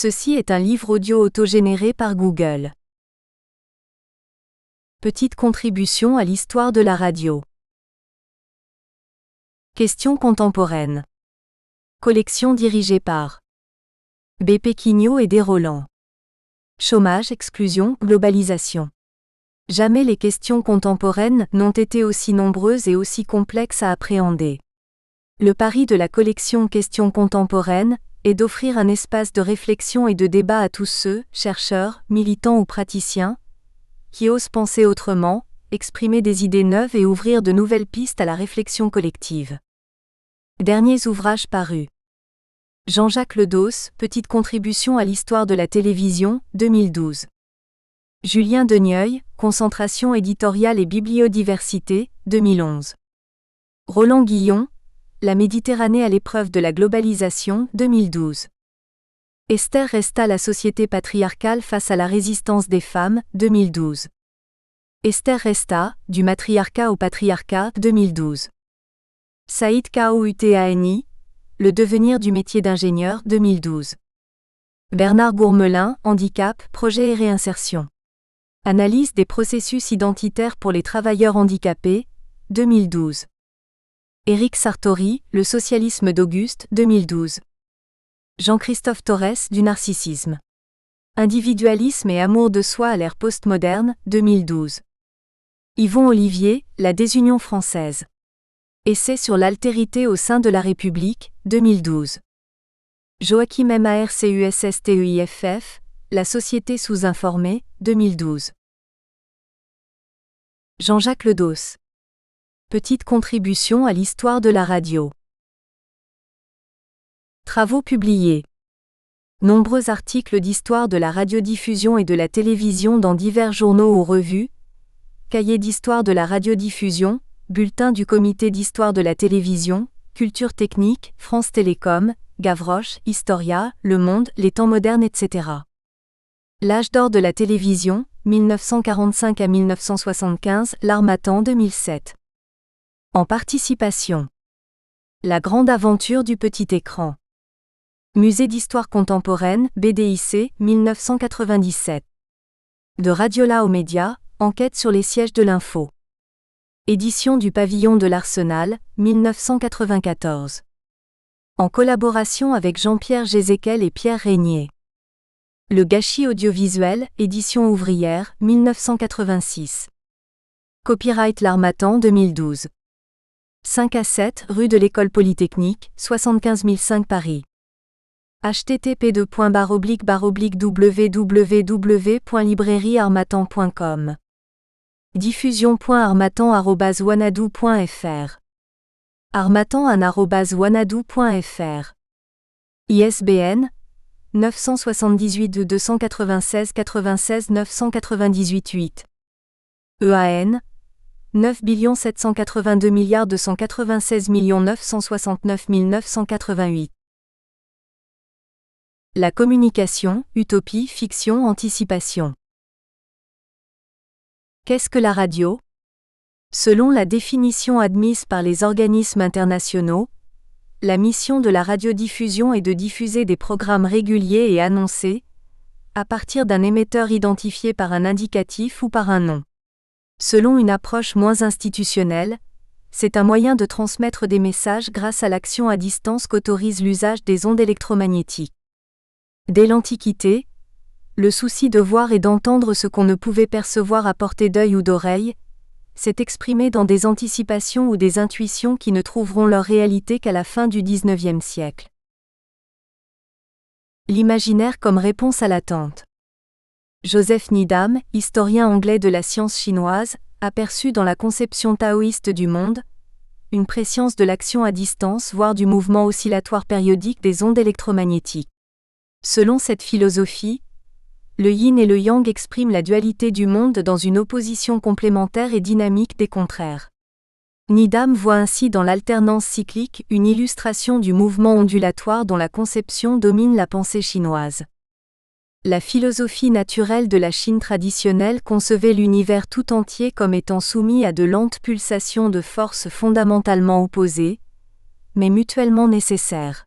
Ceci est un livre audio autogénéré par Google. Petite contribution à l'histoire de la radio. Questions contemporaines. Collection dirigée par B. Péquignot et Desroland. Chômage, exclusion, globalisation. Jamais les questions contemporaines n'ont été aussi nombreuses et aussi complexes à appréhender. Le pari de la collection Questions contemporaines est d'offrir un espace de réflexion et de débat à tous ceux, chercheurs, militants ou praticiens, qui osent penser autrement, exprimer des idées neuves et ouvrir de nouvelles pistes à la réflexion collective. Derniers ouvrages parus. Jean-Jacques Ledos, Petite contribution à l'histoire de la télévision, 2012. Julien Denieuil, Concentration éditoriale et bibliodiversité, 2011. Roland Guillon, La Méditerranée à l'épreuve de la globalisation, 2012. Esther Resta, La société patriarcale face à la résistance des femmes, 2012. Esther Resta, Du matriarcat au patriarcat, 2012. Saïd Kaoutani, Le devenir du métier d'ingénieur, 2012. Bernard Gourmelin, Handicap, projet et réinsertion. Analyse des processus identitaires pour les travailleurs handicapés, 2012. Éric Sartori, Le socialisme d'Auguste, 2012. Jean-Christophe Torres, Du narcissisme. Individualisme et amour de soi à l'ère postmoderne, 2012. Yvon Olivier, La désunion française. Essai sur l'altérité au sein de la République, 2012. Joachim Marcustiff, La société sous-informée, 2012. Jean-Jacques Ledos. Petite contribution à l'histoire de la radio. Travaux publiés. Nombreux articles d'histoire de la radiodiffusion et de la télévision dans divers journaux ou revues. Cahier d'histoire de la radiodiffusion, Bulletin du Comité d'histoire de la télévision, Culture technique, France Télécom, Gavroche, Historia, Le Monde, Les temps modernes, etc. L'âge d'or de la télévision, 1945 à 1975, L'Harmattan 2007. En participation. La grande aventure du petit écran. Musée d'histoire contemporaine, BDIC, 1997. De Radiola aux médias, enquête sur les sièges de l'info. Édition du Pavillon de l'Arsenal, 1994. En collaboration avec Jean-Pierre Gézéquel et Pierre Régnier. Le gâchis audiovisuel, édition ouvrière, 1986. Copyright L'Harmattan 2012. 5 à 7, rue de l'École Polytechnique, 75 005 Paris. http://www.librairieharmattan.com. Diffusion.harmattan@wanadoo.fr. harmattan@wanadoo.fr. ISBN 978 296 96 998 8. EAN 9 782 296 969 988. La communication, utopie, fiction, anticipation. Qu'est-ce que la radio ? Selon la définition admise par les organismes internationaux, la mission de la radiodiffusion est de diffuser des programmes réguliers et annoncés, à partir d'un émetteur identifié par un indicatif ou par un nom. Selon une approche moins institutionnelle, c'est un moyen de transmettre des messages grâce à l'action à distance qu'autorise l'usage des ondes électromagnétiques. Dès l'Antiquité, le souci de voir et d'entendre ce qu'on ne pouvait percevoir à portée d'œil ou d'oreille s'est exprimé dans des anticipations ou des intuitions qui ne trouveront leur réalité qu'à la fin du XIXe siècle. L'imaginaire comme réponse à l'attente. Joseph Needham, historien anglais de la science chinoise, aperçut dans la conception taoïste du monde une préscience de l'action à distance, voire du mouvement oscillatoire périodique des ondes électromagnétiques. Selon cette philosophie, le yin et le yang expriment la dualité du monde dans une opposition complémentaire et dynamique des contraires. Needham voit ainsi dans l'alternance cyclique une illustration du mouvement ondulatoire dont la conception domine la pensée chinoise. La philosophie naturelle de la Chine traditionnelle concevait l'univers tout entier comme étant soumis à de lentes pulsations de forces fondamentalement opposées, mais mutuellement nécessaires.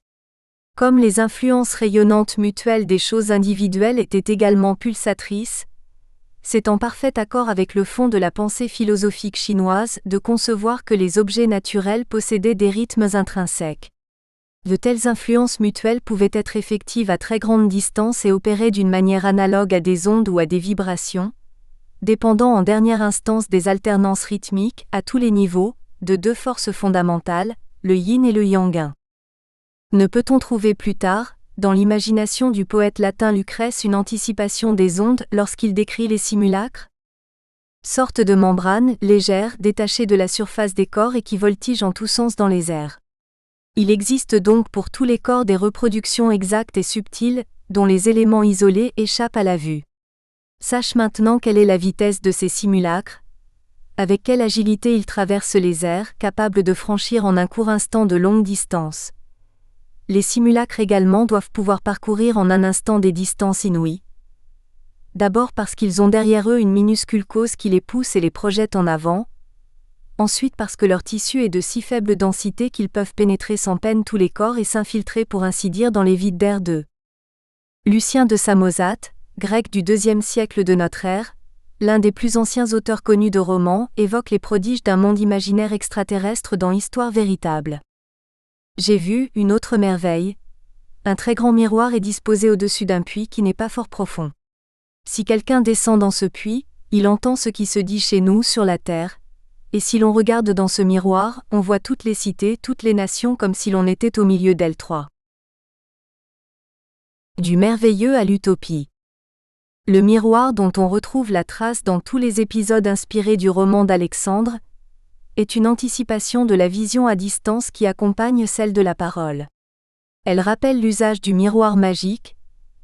Comme les influences rayonnantes mutuelles des choses individuelles étaient également pulsatrices, c'est en parfait accord avec le fond de la pensée philosophique chinoise de concevoir que les objets naturels possédaient des rythmes intrinsèques. De telles influences mutuelles pouvaient être effectives à très grande distance et opérer d'une manière analogue à des ondes ou à des vibrations, dépendant en dernière instance des alternances rythmiques, à tous les niveaux, de deux forces fondamentales, le yin et le yang. Ne peut-on trouver plus tard, dans l'imagination du poète latin Lucrèce, une anticipation des ondes lorsqu'il décrit les simulacres ? Sorte de membrane légère détachée de la surface des corps et qui voltige en tous sens dans les airs. Il existe donc pour tous les corps des reproductions exactes et subtiles, dont les éléments isolés échappent à la vue. Sache maintenant quelle est la vitesse de ces simulacres, avec quelle agilité ils traversent les airs, capables de franchir en un court instant de longues distances. Les simulacres également doivent pouvoir parcourir en un instant des distances inouïes. D'abord parce qu'ils ont derrière eux une minuscule cause qui les pousse et les projette en avant. Ensuite parce que leur tissu est de si faible densité qu'ils peuvent pénétrer sans peine tous les corps et s'infiltrer pour ainsi dire dans les vides d'air d'eux. Lucien de Samosate, grec du IIe siècle de notre ère, l'un des plus anciens auteurs connus de romans, évoque les prodiges d'un monde imaginaire extraterrestre dans Histoire véritable. J'ai vu une autre merveille. Un très grand miroir est disposé au-dessus d'un puits qui n'est pas fort profond. Si quelqu'un descend dans ce puits, il entend ce qui se dit chez nous sur la terre, et si l'on regarde dans ce miroir, on voit toutes les cités, toutes les nations comme si l'on était au milieu d'elles trois. Du merveilleux à l'utopie. Le miroir dont on retrouve la trace dans tous les épisodes inspirés du roman d'Alexandre, est une anticipation de la vision à distance qui accompagne celle de la parole. Elle rappelle l'usage du miroir magique,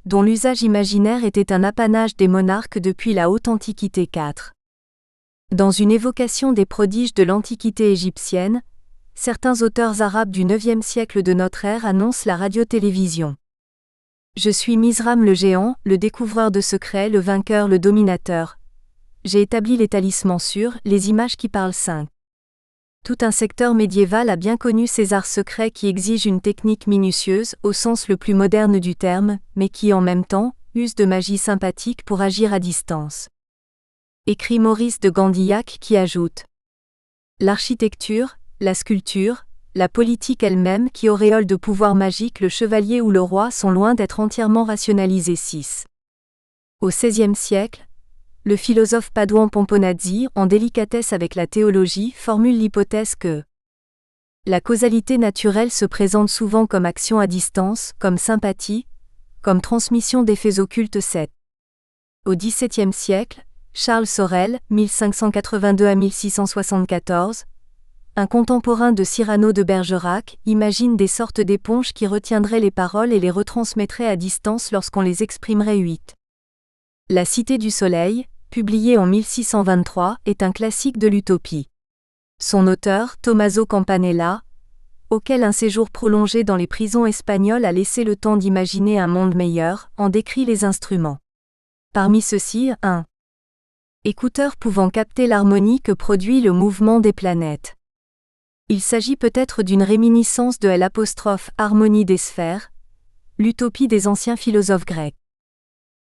dont l'usage imaginaire était un apanage des monarques depuis la haute Antiquité 4. Dans une évocation des prodiges de l'Antiquité égyptienne, certains auteurs arabes du IXe siècle de notre ère annoncent la radiotélévision. Je suis Mizram le géant, le découvreur de secrets, le vainqueur, le dominateur. J'ai établi les talismans sûrs, les images qui parlent 5. Tout un secteur médiéval a bien connu ces arts secrets qui exigent une technique minutieuse, au sens le plus moderne du terme, mais qui en même temps, usent de magie sympathique pour agir à distance. Écrit Maurice de Gandillac qui ajoute : l'architecture, la sculpture, la politique elle-même qui auréole de pouvoir magique le chevalier ou le roi sont loin d'être entièrement rationalisés. 6. Au XVIe siècle, le philosophe padouen Pomponazzi, en délicatesse avec la théologie, formule l'hypothèse que la causalité naturelle se présente souvent comme action à distance, comme sympathie, comme transmission d'effets occultes. 7. Au XVIIe siècle, Charles Sorel, 1582 à 1674, un contemporain de Cyrano de Bergerac, imagine des sortes d'éponges qui retiendraient les paroles et les retransmettraient à distance lorsqu'on les exprimerait. 8. La Cité du Soleil, publié en 1623, est un classique de l'utopie. Son auteur, Tommaso Campanella, auquel un séjour prolongé dans les prisons espagnoles a laissé le temps d'imaginer un monde meilleur, en décrit les instruments. Parmi ceux-ci, 1. Écouteur pouvant capter l'harmonie que produit le mouvement des planètes. Il s'agit peut-être d'une réminiscence de l'harmonie des sphères, l'utopie des anciens philosophes grecs.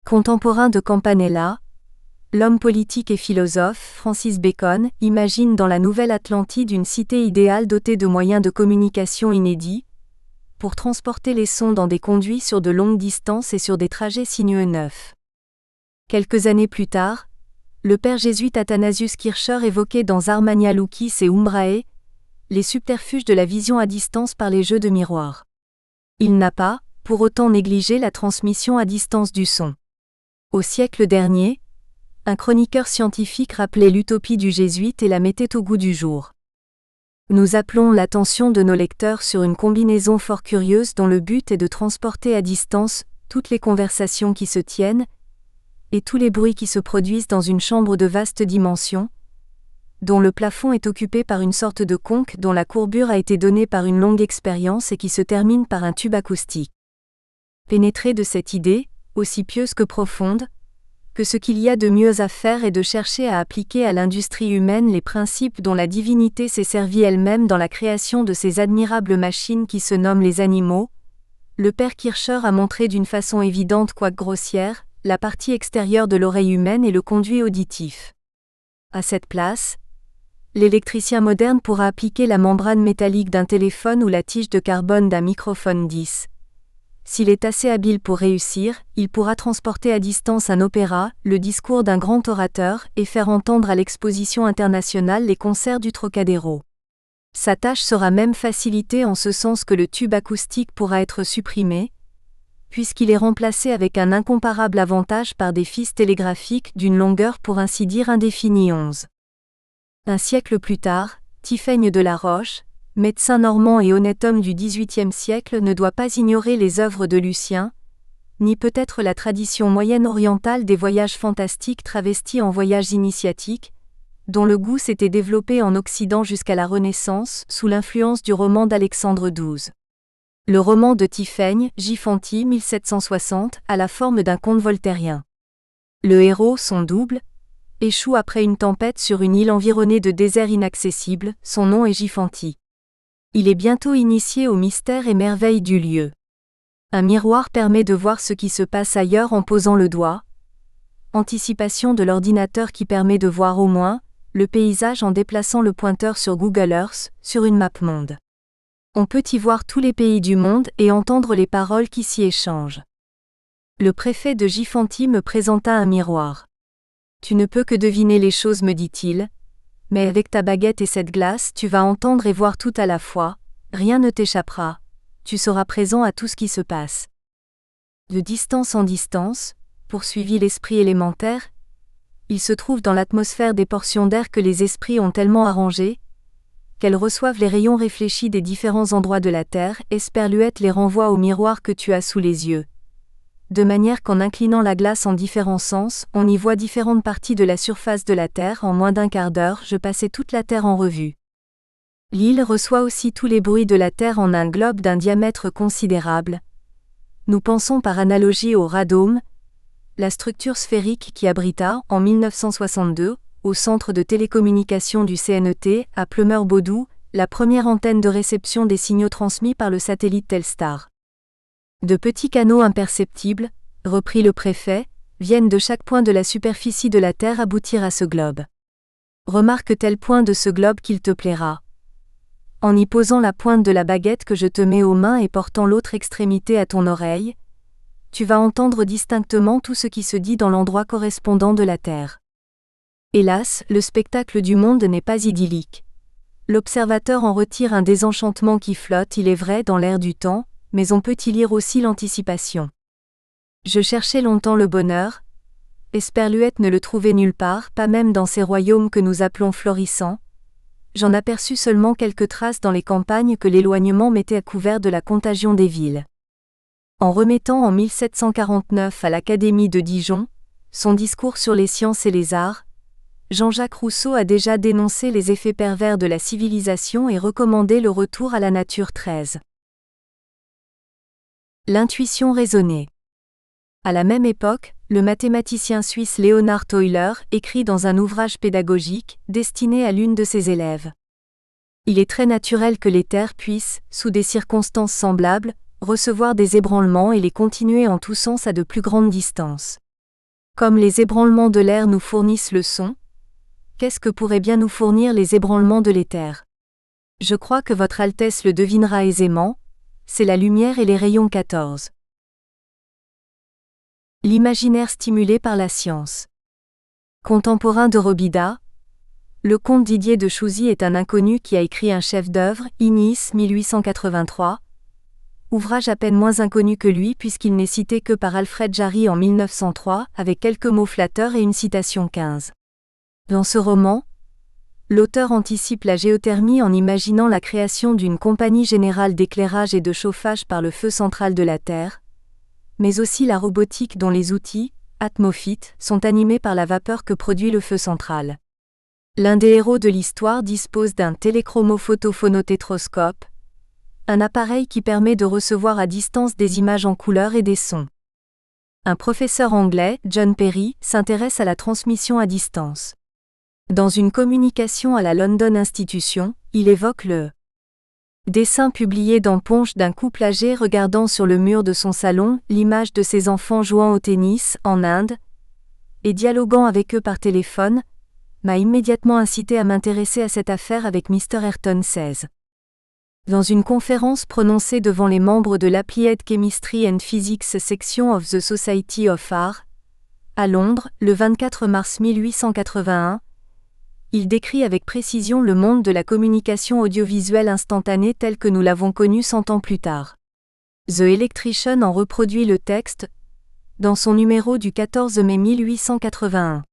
Contemporain de Campanella, l'homme politique et philosophe Francis Bacon imagine dans la Nouvelle Atlantide une cité idéale dotée de moyens de communication inédits, pour transporter les sons dans des conduits sur de longues distances et sur des trajets sinueux. 9. Quelques années plus tard, le père jésuite Athanasius Kircher évoquait dans Armania Lucis et Umbrae les subterfuges de la vision à distance par les jeux de miroir. Il n'a pas, pour autant, négligé la transmission à distance du son. Au siècle dernier, un chroniqueur scientifique rappelait l'utopie du jésuite et la mettait au goût du jour. Nous appelons l'attention de nos lecteurs sur une combinaison fort curieuse dont le but est de transporter à distance toutes les conversations qui se tiennent et tous les bruits qui se produisent dans une chambre de vaste dimension, dont le plafond est occupé par une sorte de conque dont la courbure a été donnée par une longue expérience et qui se termine par un tube acoustique. Pénétré de cette idée, aussi pieuse que profonde, que ce qu'il y a de mieux à faire est de chercher à appliquer à l'industrie humaine les principes dont la divinité s'est servie elle-même dans la création de ces admirables machines qui se nomment les animaux, Le père Kircher a montré d'une façon évidente quoique grossière, la partie extérieure de l'oreille humaine et le conduit auditif. À cette place, l'électricien moderne pourra appliquer la membrane métallique d'un téléphone ou la tige de carbone d'un microphone 10. S'il est assez habile pour réussir, il pourra transporter à distance un opéra, le discours d'un grand orateur, et faire entendre à l'exposition internationale les concerts du Trocadéro. Sa tâche sera même facilitée en ce sens que le tube acoustique pourra être supprimé, puisqu'il est remplacé avec un incomparable avantage par des fils télégraphiques d'une longueur pour ainsi dire indéfinie 11. Un siècle plus tard, Tiphaine de la Roche, médecin normand et honnête homme du XVIIIe siècle, ne doit pas ignorer les œuvres de Lucien, ni peut-être la tradition moyenne-orientale des voyages fantastiques travestis en voyages initiatiques, dont le goût s'était développé en Occident jusqu'à la Renaissance, sous l'influence du roman d'Alexandre XII. Le roman de Tiphaine, Gifanti 1760, a la forme d'un conte voltairien. Le héros, son double, échoue après une tempête sur une île environnée de déserts inaccessibles, son nom est Gifanti. Il est bientôt initié aux mystères et merveilles du lieu. Un miroir permet de voir ce qui se passe ailleurs en posant le doigt. Anticipation de l'ordinateur qui permet de voir au moins le paysage en déplaçant le pointeur sur Google Earth, sur une map monde. On peut y voir tous les pays du monde et entendre les paroles qui s'y échangent. Le préfet de Gifanti me présenta un miroir. Tu ne peux que deviner les choses, me dit-il, mais avec ta baguette et cette glace, tu vas entendre et voir tout à la fois, rien ne t'échappera, tu seras présent à tout ce qui se passe. De distance en distance, poursuivit l'esprit élémentaire, il se trouve dans l'atmosphère des portions d'air que les esprits ont tellement arrangées, qu'elles reçoivent les rayons réfléchis des différents endroits de la Terre, Esperluette les renvoie au miroir que tu as sous les yeux. De manière qu'en inclinant la glace en différents sens, on y voit différentes parties de la surface de la Terre. En moins d'un quart d'heure, je passais toute la Terre en revue. L'île reçoit aussi tous les bruits de la Terre en un globe d'un diamètre considérable. Nous pensons par analogie au radome, la structure sphérique qui abrita, en 1962, au centre de télécommunications du CNET, à Plumeur-Baudou, la première antenne de réception des signaux transmis par le satellite Telstar. De petits canaux imperceptibles, reprit le préfet, viennent de chaque point de la superficie de la Terre aboutir à ce globe. Remarque tel point de ce globe qu'il te plaira. En y posant la pointe de la baguette que je te mets aux mains et portant l'autre extrémité à ton oreille, tu vas entendre distinctement tout ce qui se dit dans l'endroit correspondant de la Terre. Hélas, le spectacle du monde n'est pas idyllique. L'observateur en retire un désenchantement qui flotte, il est vrai, dans l'air du temps, mais on peut y lire aussi l'anticipation. Je cherchais longtemps le bonheur, Esperluette ne le trouvait nulle part, pas même dans ces royaumes que nous appelons florissants. J'en aperçus seulement quelques traces dans les campagnes que l'éloignement mettait à couvert de la contagion des villes. En remettant en 1749 à l'Académie de Dijon son discours sur les sciences et les arts, Jean-Jacques Rousseau a déjà dénoncé les effets pervers de la civilisation et recommandé le retour à la nature 13. L'intuition raisonnée. À la même époque, le mathématicien suisse Leonhard Euler écrit dans un ouvrage pédagogique destiné à l'une de ses élèves. Il est très naturel que les terres puissent, sous des circonstances semblables, recevoir des ébranlements et les continuer en tous sens à de plus grandes distances. Comme les ébranlements de l'air nous fournissent le son, qu'est-ce que pourraient bien nous fournir les ébranlements de l'éther ? Je crois que votre Altesse le devinera aisément, c'est la lumière et les rayons 14. L'imaginaire stimulé par la science. Contemporain de Robida, le comte Didier de Chouzy est un inconnu qui a écrit un chef-d'œuvre, Inis 1883, ouvrage à peine moins inconnu que lui puisqu'il n'est cité que par Alfred Jarry en 1903, avec quelques mots flatteurs et une citation 15. Dans ce roman, l'auteur anticipe la géothermie en imaginant la création d'une compagnie générale d'éclairage et de chauffage par le feu central de la Terre, mais aussi la robotique dont les outils, atmophytes, sont animés par la vapeur que produit le feu central. L'un des héros de l'histoire dispose d'un téléchromophotophonothétroscope, un appareil qui permet de recevoir à distance des images en couleur et des sons. Un professeur anglais, John Perry, s'intéresse à la transmission à distance. Dans une communication à la London Institution, il évoque le Dessin publié dans Ponche d'un couple âgé regardant sur le mur de son salon l'image de ses enfants jouant au tennis en Inde et dialoguant avec eux par téléphone, m'a immédiatement incité à m'intéresser à cette affaire avec Mr. Ayrton 16. Dans une conférence prononcée devant les membres de l'Applied Chemistry and Physics Section of the Society of Art, à Londres, le 24 mars 1881, il décrit avec précision le monde de la communication audiovisuelle instantanée tel que nous l'avons connu 100 ans plus tard. The Electrician en reproduit le texte, dans son numéro du 14 mai 1881.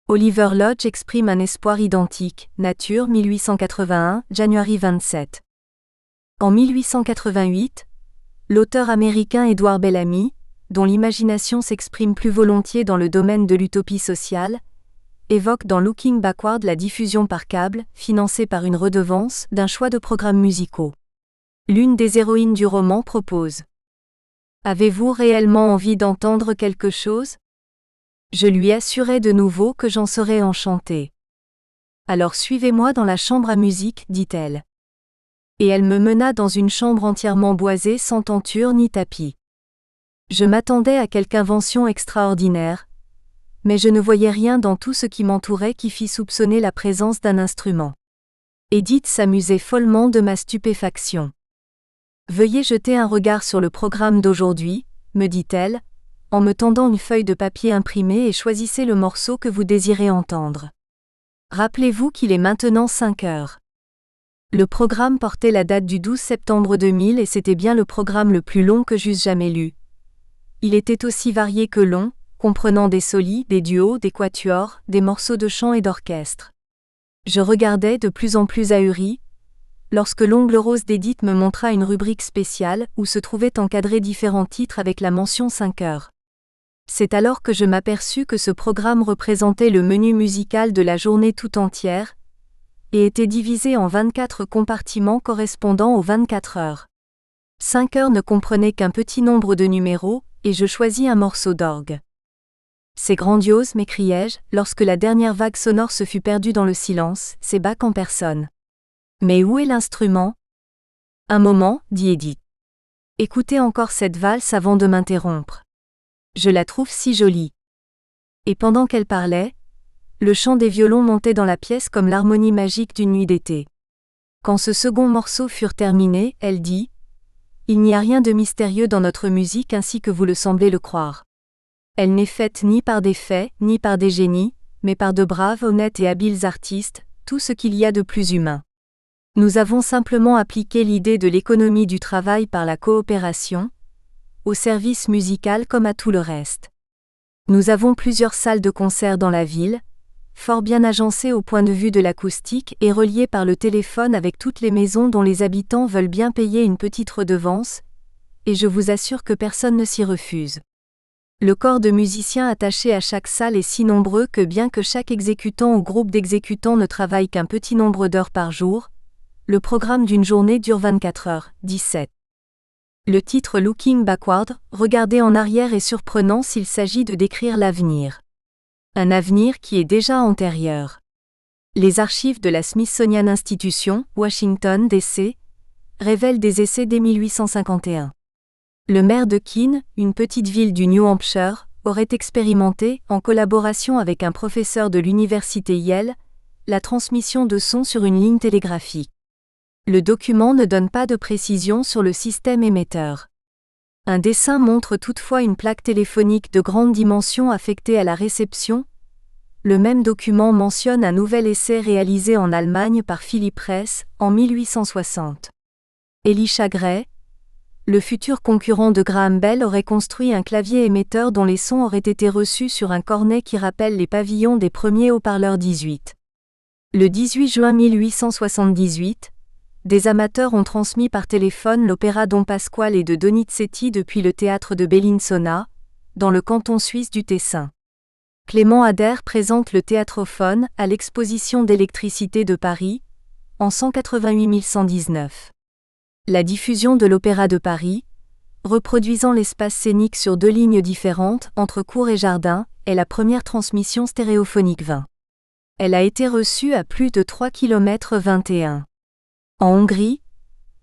Oliver Lodge exprime un espoir identique, Nature 1881, January 27. En 1888, l'auteur américain Edward Bellamy, dont l'imagination s'exprime plus volontiers dans le domaine de l'utopie sociale, évoque dans Looking Backward la diffusion par câble, financée par une redevance, d'un choix de programmes musicaux. L'une des héroïnes du roman propose : « Avez-vous réellement envie d'entendre quelque chose ? Je lui assurai de nouveau que j'en serais enchantée. Alors suivez-moi dans la chambre à musique, dit-elle. Et elle me mena dans une chambre entièrement boisée sans tenture ni tapis. Je m'attendais à quelque invention extraordinaire, mais je ne voyais rien dans tout ce qui m'entourait qui fit soupçonner la présence d'un instrument. Edith s'amusait follement de ma stupéfaction. Veuillez jeter un regard sur le programme d'aujourd'hui, me dit-elle, en me tendant une feuille de papier imprimée et choisissez le morceau que vous désirez entendre. Rappelez-vous qu'il est maintenant 5 heures. Le programme portait la date du 12 septembre 2000 et c'était bien le programme le plus long que j'eusse jamais lu. Il était aussi varié que long, comprenant des solis, des duos, des quatuors, des morceaux de chant et d'orchestre. Je regardais de plus en plus ahuri, lorsque l'ongle rose d'Edith me montra une rubrique spéciale où se trouvaient encadrés différents titres avec la mention 5 heures. C'est alors que je m'aperçus que ce programme représentait le menu musical de la journée tout entière, et était divisé en 24 compartiments correspondant aux 24 heures. 5 heures ne comprenaient qu'un petit nombre de numéros, et je choisis un morceau d'orgue. C'est grandiose, m'écriai-je, lorsque la dernière vague sonore se fut perdue dans le silence, c'est Bach en personne. Mais où est l'instrument ? Un moment, dit Edith. Écoutez encore cette valse avant de m'interrompre. Je la trouve si jolie. Et pendant qu'elle parlait, le chant des violons montait dans la pièce comme l'harmonie magique d'une nuit d'été. Quand ce second morceau fut terminé, elle dit : « Il n'y a rien de mystérieux dans notre musique ainsi que vous le semblez le croire. Elle n'est faite ni par des faits, ni par des génies, mais par de braves, honnêtes et habiles artistes, tout ce qu'il y a de plus humain. Nous avons simplement appliqué l'idée de l'économie du travail par la coopération, au service musical comme à tout le reste. Nous avons plusieurs salles de concert dans la ville, fort bien agencées au point de vue de l'acoustique et reliées par le téléphone avec toutes les maisons dont les habitants veulent bien payer une petite redevance, et je vous assure que personne ne s'y refuse. Le corps de musiciens attachés à chaque salle est si nombreux que bien que chaque exécutant ou groupe d'exécutants ne travaille qu'un petit nombre d'heures par jour, le programme d'une journée dure 24 heures, 17. Le titre Looking Backward, regarder en arrière est surprenant s'il s'agit de décrire l'avenir. Un avenir qui est déjà antérieur. Les archives de la Smithsonian Institution, Washington, D.C., révèlent des essais dès 1851. Le maire de Keene, une petite ville du New Hampshire, aurait expérimenté, en collaboration avec un professeur de l'université Yale, la transmission de sons sur une ligne télégraphique. Le document ne donne pas de précision sur le système émetteur. Un dessin montre toutefois une plaque téléphonique de grande dimension affectée à la réception. Le même document mentionne un nouvel essai réalisé en Allemagne par Philippe Reis, en 1860. Elisha Gray, le futur concurrent de Graham Bell, aurait construit un clavier émetteur dont les sons auraient été reçus sur un cornet qui rappelle les pavillons des premiers haut-parleurs 18. Le 18 juin 1878, des amateurs ont transmis par téléphone l'opéra Don Pasquale de Donizetti depuis le théâtre de Bellinzona, dans le canton suisse du Tessin. Clément Ader présente le théâtrophone à l'exposition d'électricité de Paris, en 188 119. La diffusion de l'Opéra de Paris, reproduisant l'espace scénique sur 2 lignes différentes entre cour et jardin, est la première transmission stéréophonique 20. Elle a été reçue à plus de 3 km 21. En Hongrie,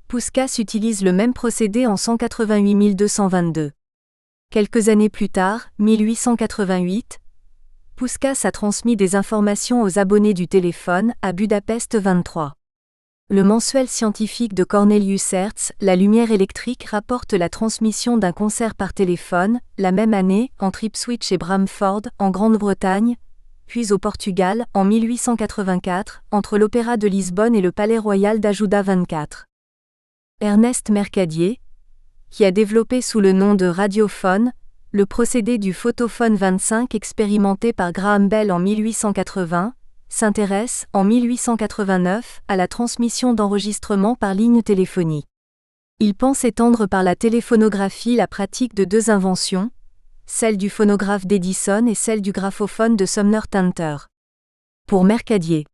Puskás utilise le même procédé en 188 222. Quelques années plus tard, 1888, Puskás a transmis des informations aux abonnés du téléphone à Budapest 23. Le mensuel scientifique de Cornelius Hertz, La lumière électrique, rapporte la transmission d'un concert par téléphone, la même année, entre Ipswich et Bramford, en Grande-Bretagne, puis au Portugal, en 1884, entre l'Opéra de Lisbonne et le Palais Royal d'Ajuda 24. Ernest Mercadier, qui a développé sous le nom de radiophone, le procédé du photophone 25 expérimenté par Graham Bell en 1880, s'intéresse, en 1889, à la transmission d'enregistrements par ligne téléphonique. Il pense étendre par la téléphonographie la pratique de deux inventions, celle du phonographe d'Edison et celle du graphophone de Sumner Tanter. Pour Mercadier,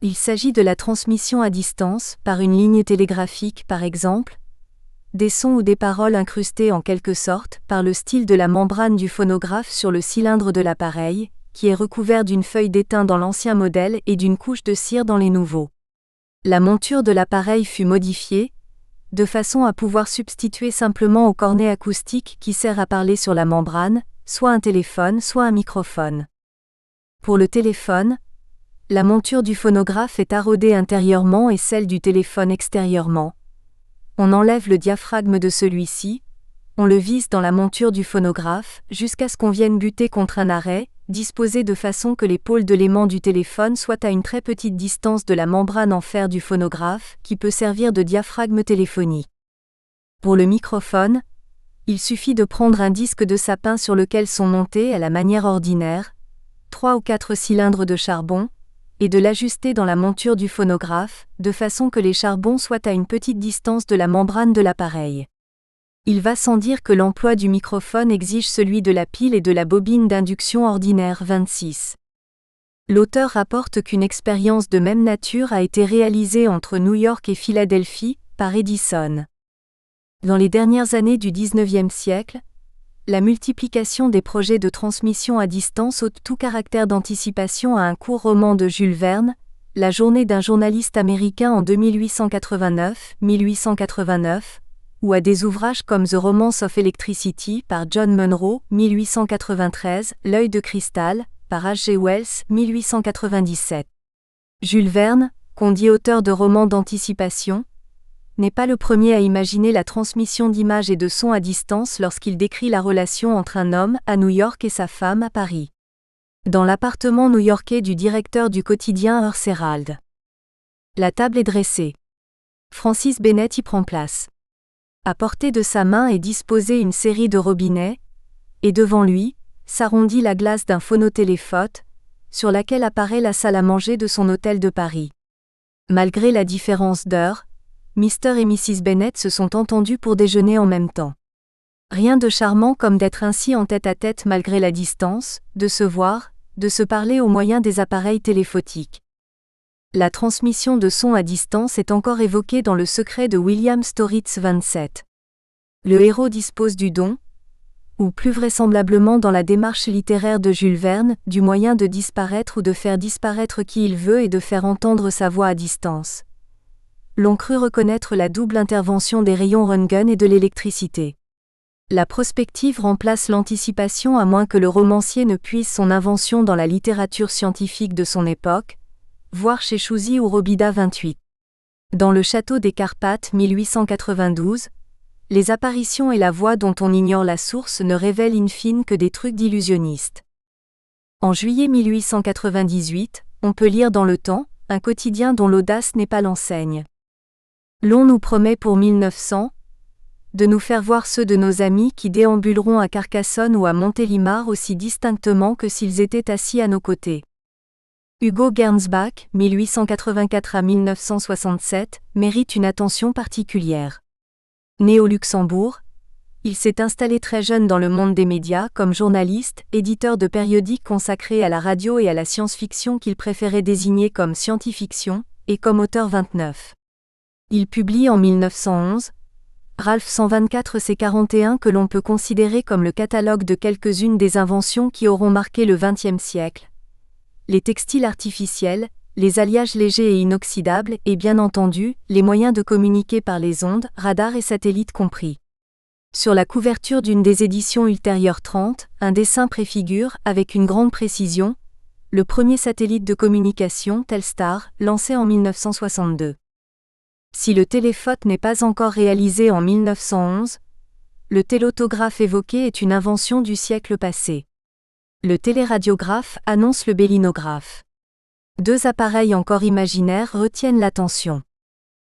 il s'agit de la transmission à distance, par une ligne télégraphique par exemple, des sons ou des paroles incrustés en quelque sorte par le style de la membrane du phonographe sur le cylindre de l'appareil, qui est recouvert d'une feuille d'étain dans l'ancien modèle et d'une couche de cire dans les nouveaux. La monture de l'appareil fut modifiée, de façon à pouvoir substituer simplement au cornet acoustique qui sert à parler sur la membrane, soit un téléphone, soit un microphone. Pour le téléphone, la monture du phonographe est arrodée intérieurement et celle du téléphone extérieurement. On enlève le diaphragme de celui-ci, on le visse dans la monture du phonographe, jusqu'à ce qu'on vienne buter contre un arrêt, disposé de façon que les pôles de l'aimant du téléphone soient à une très petite distance de la membrane en fer du phonographe, qui peut servir de diaphragme téléphonique. Pour le microphone, il suffit de prendre un disque de sapin sur lequel sont montés, à la manière ordinaire, 3 ou 4 cylindres de charbon, et de l'ajuster dans la monture du phonographe, de façon que les charbons soient à une petite distance de la membrane de l'appareil. Il va sans dire que l'emploi du microphone exige celui de la pile et de la bobine d'induction ordinaire 26. L'auteur rapporte qu'une expérience de même nature a été réalisée entre New York et Philadelphie, par Edison. Dans les dernières années du XIXe siècle, la multiplication des projets de transmission à distance ôte tout caractère d'anticipation à un court roman de Jules Verne, La journée d'un journaliste américain en 1889, ou à des ouvrages comme The Romance of Electricity par John Munro, 1893, L'œil de cristal, par H.G. Wells, 1897. Jules Verne, qu'on dit auteur de romans d'anticipation, n'est pas le premier à imaginer la transmission d'images et de sons à distance lorsqu'il décrit la relation entre un homme à New York et sa femme à Paris. Dans l'appartement new-yorkais du directeur du quotidien Earth Herald. La table est dressée. Francis Bennett y prend place. À portée de sa main est disposée une série de robinets, et devant lui, s'arrondit la glace d'un phonotéléphone, sur laquelle apparaît la salle à manger de son hôtel de Paris. Malgré la différence d'heure, Mr. et Mrs. Bennett se sont entendus pour déjeuner en même temps. Rien de charmant comme d'être ainsi en tête-à-tête malgré la distance, de se voir, de se parler au moyen des appareils téléphotiques. La transmission de son à distance est encore évoquée dans Le secret de William Storitz 27. Le héros dispose du don, ou plus vraisemblablement dans la démarche littéraire de Jules Verne, du moyen de disparaître ou de faire disparaître qui il veut et de faire entendre sa voix à distance. L'on crut reconnaître la double intervention des rayons Röntgen et de l'électricité. La prospective remplace l'anticipation à moins que le romancier ne puise son invention dans la littérature scientifique de son époque, voir chez Chouzy ou Robida 28. Dans Le Château des Carpates 1892, les apparitions et la voix dont on ignore la source ne révèlent in fine que des trucs d'illusionnistes. En juillet 1898, on peut lire dans Le Temps, un quotidien dont l'audace n'est pas l'enseigne. L'on nous promet pour 1900 de nous faire voir ceux de nos amis qui déambuleront à Carcassonne ou à Montélimar aussi distinctement que s'ils étaient assis à nos côtés. Hugo Gernsback, 1884 à 1967, mérite une attention particulière. Né au Luxembourg, il s'est installé très jeune dans le monde des médias comme journaliste, éditeur de périodiques consacrés à la radio et à la science-fiction qu'il préférait désigner comme scientifiction, et comme auteur 29. Il publie en 1911 Ralph 124 C41 que l'on peut considérer comme le catalogue de quelques-unes des inventions qui auront marqué le XXe siècle. Les textiles artificiels, les alliages légers et inoxydables et bien entendu, les moyens de communiquer par les ondes, radars et satellites compris. Sur la couverture d'une des éditions ultérieures 30, un dessin préfigure, avec une grande précision, le premier satellite de communication, Telstar, lancé en 1962. Si le téléphote n'est pas encore réalisé en 1911, le télotographe évoqué est une invention du siècle passé. Le téléradiographe annonce le bélinographe. Deux appareils encore imaginaires retiennent l'attention.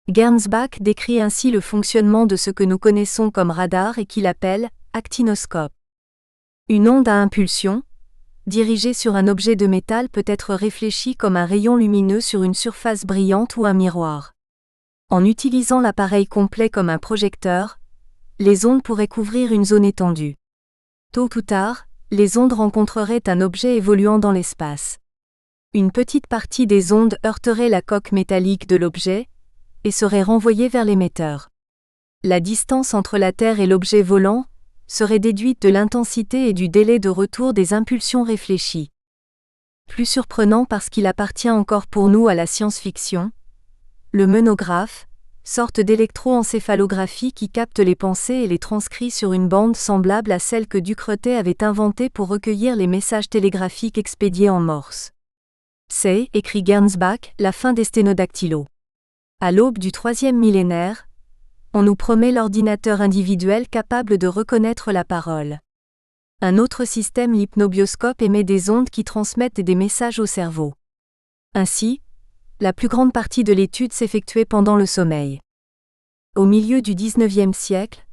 Gernsback décrit ainsi le fonctionnement de ce que nous connaissons comme radar et qu'il appelle actinoscope. Une onde à impulsion, dirigée sur un objet de métal, peut être réfléchie comme un rayon lumineux sur une surface brillante ou un miroir. En utilisant l'appareil complet comme un projecteur, les ondes pourraient couvrir une zone étendue. Tôt ou tard, les ondes rencontreraient un objet évoluant dans l'espace. Une petite partie des ondes heurterait la coque métallique de l'objet et serait renvoyée vers l'émetteur. La distance entre la Terre et l'objet volant serait déduite de l'intensité et du délai de retour des impulsions réfléchies. Plus surprenant parce qu'il appartient encore pour nous à la science-fiction, le menographe, sorte d'électroencéphalographie qui capte les pensées et les transcrit sur une bande semblable à celle que Ducretet avait inventée pour recueillir les messages télégraphiques expédiés en morse. C'est, écrit Gernsback, la fin des sténodactylos. À l'aube du troisième millénaire, on nous promet l'ordinateur individuel capable de reconnaître la parole. Un autre système, l'hypnobioscope, émet des ondes qui transmettent des messages au cerveau. Ainsi, la plus grande partie de l'étude s'effectuait pendant le sommeil. Au milieu du XIXe siècle,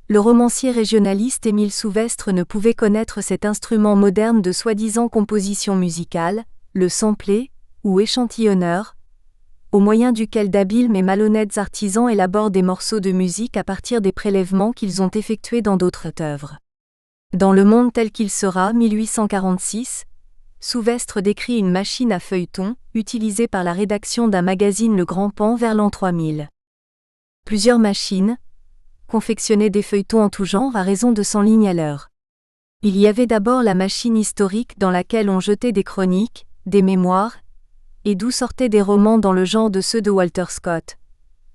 le romancier régionaliste Émile Souvestre ne pouvait connaître cet instrument moderne de soi-disant composition musicale, le sampler, ou échantillonneur, au moyen duquel d'habiles mais malhonnêtes artisans élaborent des morceaux de musique à partir des prélèvements qu'ils ont effectués dans d'autres œuvres. Dans Le Monde tel qu'il sera, 1846, Souvestre décrit une machine à feuilleton, utilisée par la rédaction d'un magazine Le Grand Pan vers l'an 3000. Plusieurs machines confectionnaient des feuilletons en tout genre à raison de 100 lignes à l'heure. Il y avait d'abord la machine historique dans laquelle on jetait des chroniques, des mémoires, et d'où sortaient des romans dans le genre de ceux de Walter Scott.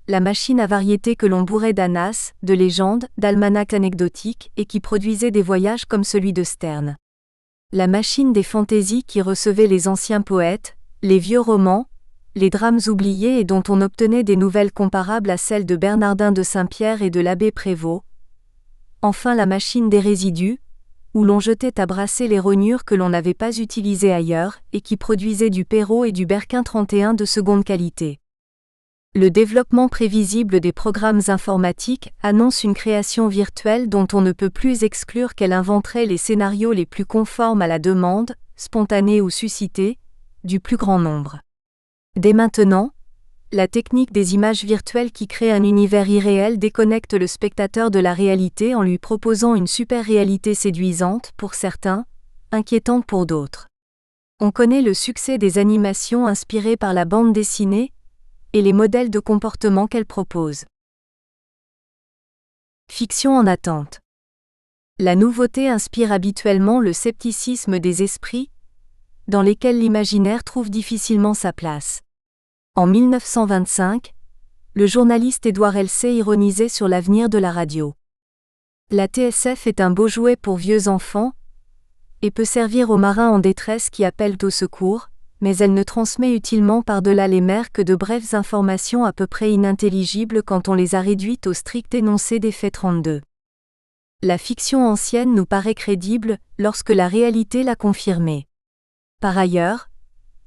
La machine à variété que l'on bourrait d'anas, de légendes, d'almanachs anecdotiques et qui produisait des voyages comme celui de Sterne. La machine des fantaisies qui recevait les anciens poètes, les vieux romans, les drames oubliés et dont on obtenait des nouvelles comparables à celles de Bernardin de Saint-Pierre et de l'abbé Prévost. Enfin la machine des résidus, où l'on jetait à brasser les rognures que l'on n'avait pas utilisées ailleurs et qui produisaient du Perrault et du Berquin 31 de seconde qualité. Le développement prévisible des programmes informatiques annonce une création virtuelle dont on ne peut plus exclure qu'elle inventerait les scénarios les plus conformes à la demande, spontanée ou suscitée, du plus grand nombre. Dès maintenant, la technique des images virtuelles qui crée un univers irréel déconnecte le spectateur de la réalité en lui proposant une super-réalité séduisante pour certains, inquiétante pour d'autres. On connaît le succès des animations inspirées par la bande dessinée et les modèles de comportement qu'elle propose. Fiction en attente. La nouveauté inspire habituellement le scepticisme des esprits, dans lesquels l'imaginaire trouve difficilement sa place. En 1925, le journaliste Édouard Elsey ironisait sur l'avenir de la radio. La TSF est un beau jouet pour vieux enfants et peut servir aux marins en détresse qui appellent au secours, mais elle ne transmet utilement par-delà les mers que de brèves informations à peu près inintelligibles quand on les a réduites au strict énoncé des faits 32. La fiction ancienne nous paraît crédible lorsque la réalité l'a confirmée. Par ailleurs,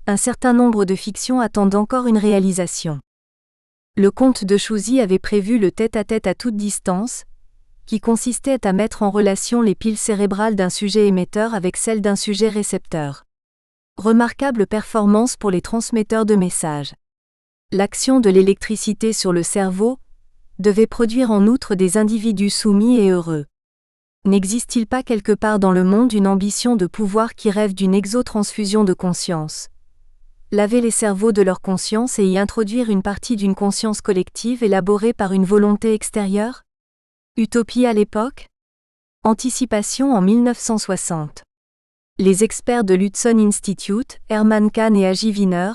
un certain nombre de fictions attendent encore une réalisation. Le comte de Chouzy avait prévu le tête-à-tête à toute distance, qui consistait à mettre en relation les piles cérébrales d'un sujet émetteur avec celles d'un sujet récepteur. Remarquable performance pour les transmetteurs de messages. L'action de l'électricité sur le cerveau devait produire en outre des individus soumis et heureux. N'existe-t-il pas quelque part dans le monde une ambition de pouvoir qui rêve d'une exotransfusion de conscience ? Laver les cerveaux de leur conscience et y introduire une partie d'une conscience collective élaborée par une volonté extérieure ? Utopie à l'époque ? Anticipation en 1960. Les experts de l'Hudson Institute, Herman Kahn et Agi Wiener,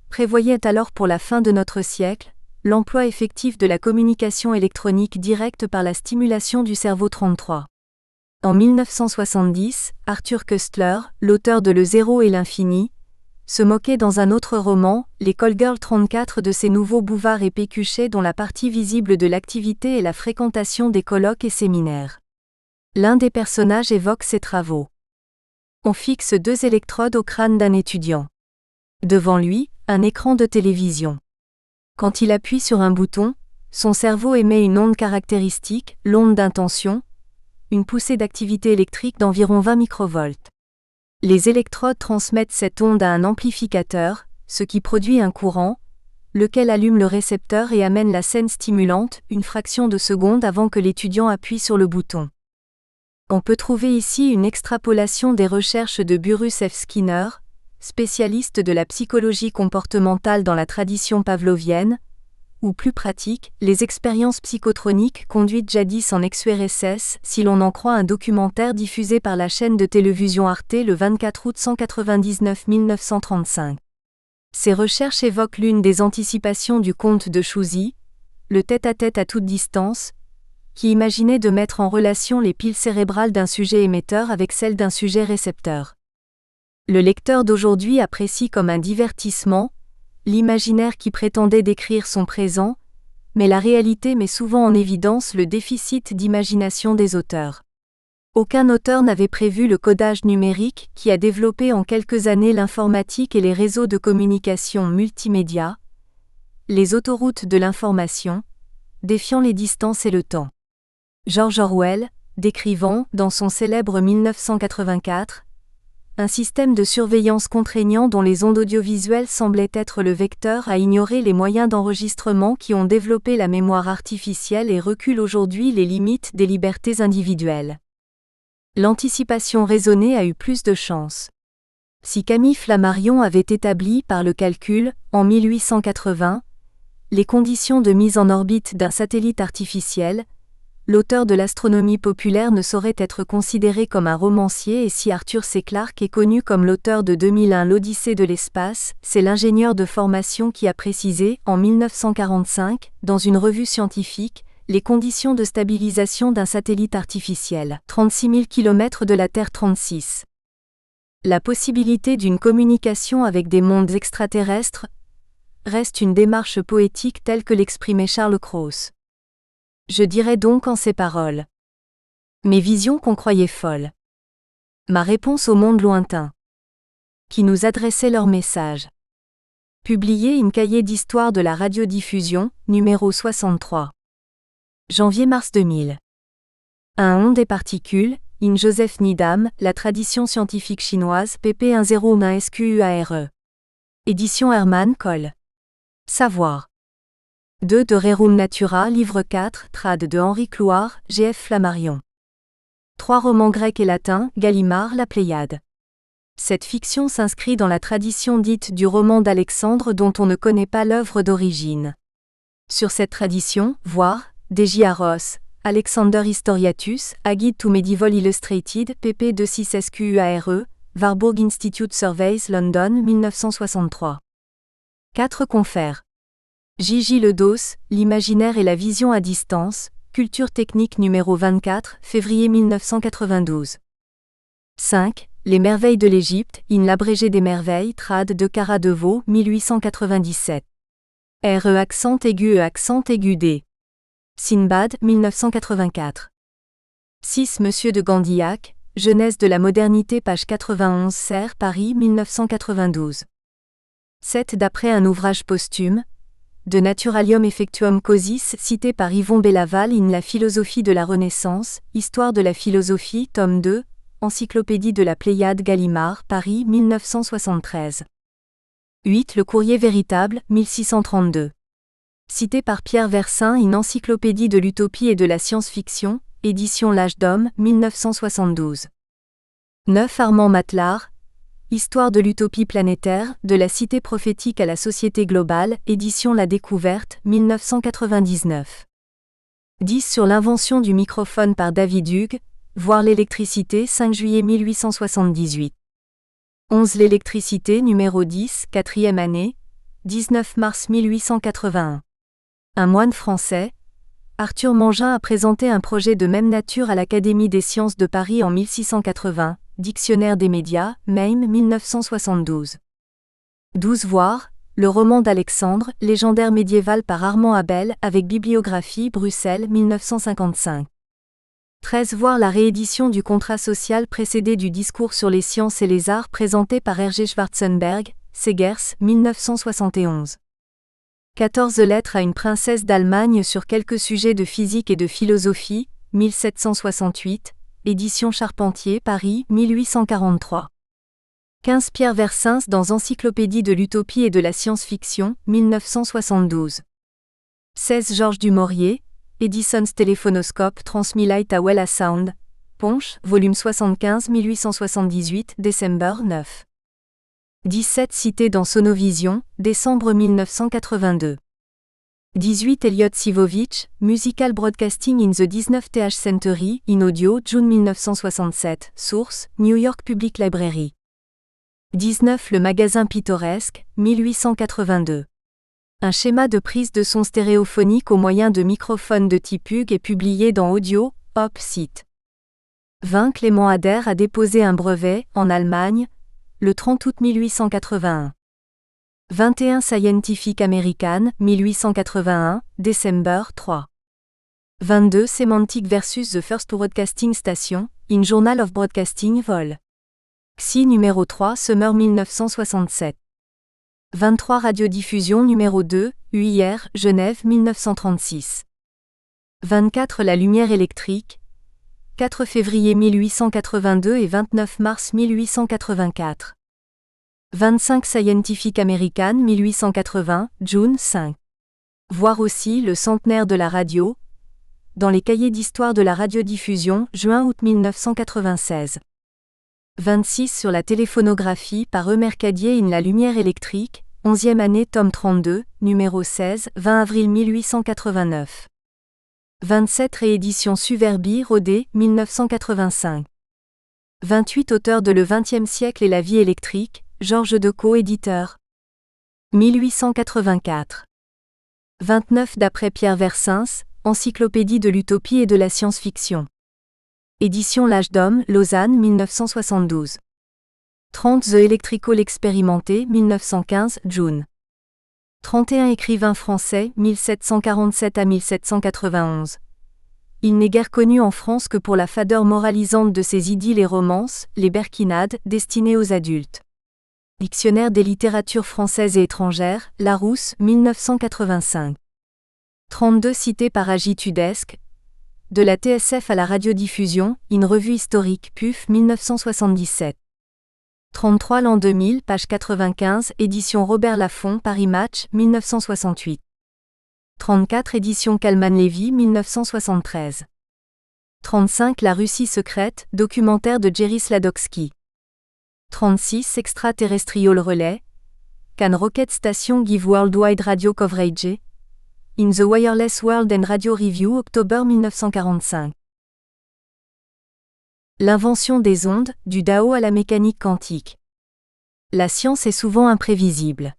prévoyait alors pour la fin de notre siècle l'emploi effectif de la communication électronique directe par la stimulation du cerveau 33. En 1970, Arthur Koestler, l'auteur de Le Zéro et l'Infini, se moquait dans un autre roman, Les Call Girls 34, de ces nouveaux Bouvard et Pécuchet dont la partie visible de l'activité est la fréquentation des colloques et séminaires. L'un des personnages évoque ces travaux. On fixe 2 électrodes au crâne d'un étudiant. Devant lui, un écran de télévision. Quand il appuie sur un bouton, son cerveau émet une onde caractéristique, l'onde d'intention, une poussée d'activité électrique d'environ 20 microvolts. Les électrodes transmettent cette onde à un amplificateur, ce qui produit un courant, lequel allume le récepteur et amène la scène stimulante, une fraction de seconde avant que l'étudiant appuie sur le bouton. On peut trouver ici une extrapolation des recherches de Burrus F. Skinner, spécialiste de la psychologie comportementale dans la tradition pavlovienne, ou plus pratique, les expériences psychotroniques conduites jadis en ex-URSS, si l'on en croit un documentaire diffusé par la chaîne de télévision Arte le 24 août 1935. Ces recherches évoquent l'une des anticipations du comte de Chouzy, le tête-à-tête à toute distance, qui imaginait de mettre en relation les piles cérébrales d'un sujet émetteur avec celles d'un sujet récepteur. Le lecteur d'aujourd'hui apprécie comme un divertissement l'imaginaire qui prétendait décrire son présent, mais la réalité met souvent en évidence le déficit d'imagination des auteurs. Aucun auteur n'avait prévu le codage numérique qui a développé en quelques années l'informatique et les réseaux de communication multimédia, les autoroutes de l'information, défiant les distances et le temps. George Orwell, décrivant, dans son célèbre 1984, un système de surveillance contraignant dont les ondes audiovisuelles semblaient être le vecteur a ignoré les moyens d'enregistrement qui ont développé la mémoire artificielle et reculent aujourd'hui les limites des libertés individuelles. L'anticipation raisonnée a eu plus de chance. Si Camille Flammarion avait établi par le calcul, en 1880, les conditions de mise en orbite d'un satellite artificiel, l'auteur de l'astronomie populaire ne saurait être considéré comme un romancier et si Arthur C. Clarke est connu comme l'auteur de 2001 L'Odyssée de l'espace, c'est l'ingénieur de formation qui a précisé, en 1945, dans une revue scientifique, les conditions de stabilisation d'un satellite artificiel, 36 000 km de la Terre 36. La possibilité d'une communication avec des mondes extraterrestres reste une démarche poétique telle que l'exprimait Charles Kraus. Je dirais donc en ces paroles. Mes visions qu'on croyait folles. Ma réponse au monde lointain. Qui nous adressait leur message. Publié in Cahier d'histoire de la radiodiffusion, numéro 63. Janvier-mars 2000. Un on des particules, in Joseph Needham, la tradition scientifique chinoise, pp 10 SQUARE. Édition Hermann Kohl. Savoir. 2 de Rerum Natura, livre 4, trad de Henri Clouard, G.F. Flammarion. 3 romans grecs et latins, Gallimard, La Pléiade. Cette fiction s'inscrit dans la tradition dite du roman d'Alexandre dont on ne connaît pas l'œuvre d'origine. Sur cette tradition, voir, D.J. Arros, Alexander Historiatus, A Guide to Medieval Illustrated, pp 26 SQUARE, Warburg Institute Surveys, London, 1963. 4 confères. J.J. Ledos, L'imaginaire et la vision à distance, Culture technique numéro 24, février 1992. 5. Les merveilles de l'Égypte, in l'abrégé des merveilles, trad de Cara Devaux, 1897. R.E. accent aigu D. Sinbad, 1984. 6. Monsieur de Gandillac, Jeunesse de la modernité, page 91, Serres, Paris, 1992. 7. D'après un ouvrage posthume, De Naturalium Effectuum Causis, cité par Yvon Bellaval in La philosophie de la Renaissance, Histoire de la philosophie, tome 2, Encyclopédie de la Pléiade, Gallimard, Paris, 1973. 8. Le Courrier véritable, 1632. Cité par Pierre Versin in Encyclopédie de l'utopie et de la science-fiction, édition L'Âge d'Homme, 1972. 9. Armand Matelard, Histoire de l'utopie planétaire, de la cité prophétique à la société globale, édition La Découverte, 1999. 10. Sur l'invention du microphone par David Hugues, voir l'électricité, 5 juillet 1878. 11. L'électricité, numéro 10, 4e année, 19 mars 1881. Un moine français, Arthur Mangin a présenté un projet de même nature à l'Académie des sciences de Paris en 1680, Dictionnaire des médias, Même 1972. 12 voire, le roman d'Alexandre, légendaire médiéval par Armand Abel avec bibliographie Bruxelles 1955. 13 voir la réédition du contrat social précédé du discours sur les sciences et les arts présenté par Hergé Schwarzenberg, Segers 1971. 14 lettres à une princesse d'Allemagne sur quelques sujets de physique et de philosophie, 1768, édition Charpentier Paris 1843. 15 Pierre Versins dans Encyclopédie de l'utopie et de la science-fiction, 1972. 16 Georges Dumaurier, Edison's Téléphonoscope transmis Light à Well a Sound, Ponche, volume 75 1878, décembre 9. 17 Cité dans Sonovision, décembre 1982. 18 Elliot Sivovich, Musical Broadcasting in the 19th Century, in Audio, June 1967, source, New York Public Library. 19 Le Magasin Pittoresque, 1882. Un schéma de prise de son stéréophonique au moyen de microphones de type Hughes est publié dans Audio, Hop Site. 20 Clément Ader a déposé un brevet, en Allemagne, le 30 août 1881. 21 Scientific American, 1881, décembre 3. 22 Semantic versus the First Broadcasting Station, in Journal of Broadcasting Vol. XI numéro 3 Summer 1967. 23 Radiodiffusion numéro 2, UIR, Genève 1936. 24 La lumière électrique, 4 février 1882 et 29 mars 1884. 25 Scientific American 1880, June 5. Voir aussi le centenaire de la radio, dans les cahiers d'histoire de la radiodiffusion, juin-août 1996. 26 sur la téléphonographie par E. Mercadier in La lumière électrique, 11e année tome 32, numéro 16, 20 avril 1889. 27 réédition Suverbi, Rodet, 1985. 28 Auteur de Le XXe siècle et la vie électrique, Georges Decaux éditeur. 1884. 29 d'après Pierre Versins, Encyclopédie de l'utopie et de la science-fiction. Édition L'Âge d'Homme, Lausanne 1972. 30 The Electrical Expérimenté, 1915, June. 31 Écrivains français, 1747 à 1791. Il n'est guère connu en France que pour la fadeur moralisante de ses idylles et romances, les berquinades, destinées aux adultes. Dictionnaire des littératures françaises et étrangères, Larousse, 1985. 32 Cité par Agi Tudesque. De la TSF à la radiodiffusion, une revue historique, PUF, 1977. 33 L'an 2000, page 95, édition Robert Laffont, Paris Match, 1968. 34 édition Kalman-Levy, 1973. 35 La Russie secrète, documentaire de Jerry Sladowski. 36 Extraterrestrial Relay. Can Rocket Station give worldwide radio coverage? In the Wireless World and Radio Review, octobre 1945. L'invention des ondes, du Dao à la mécanique quantique. La science est souvent imprévisible.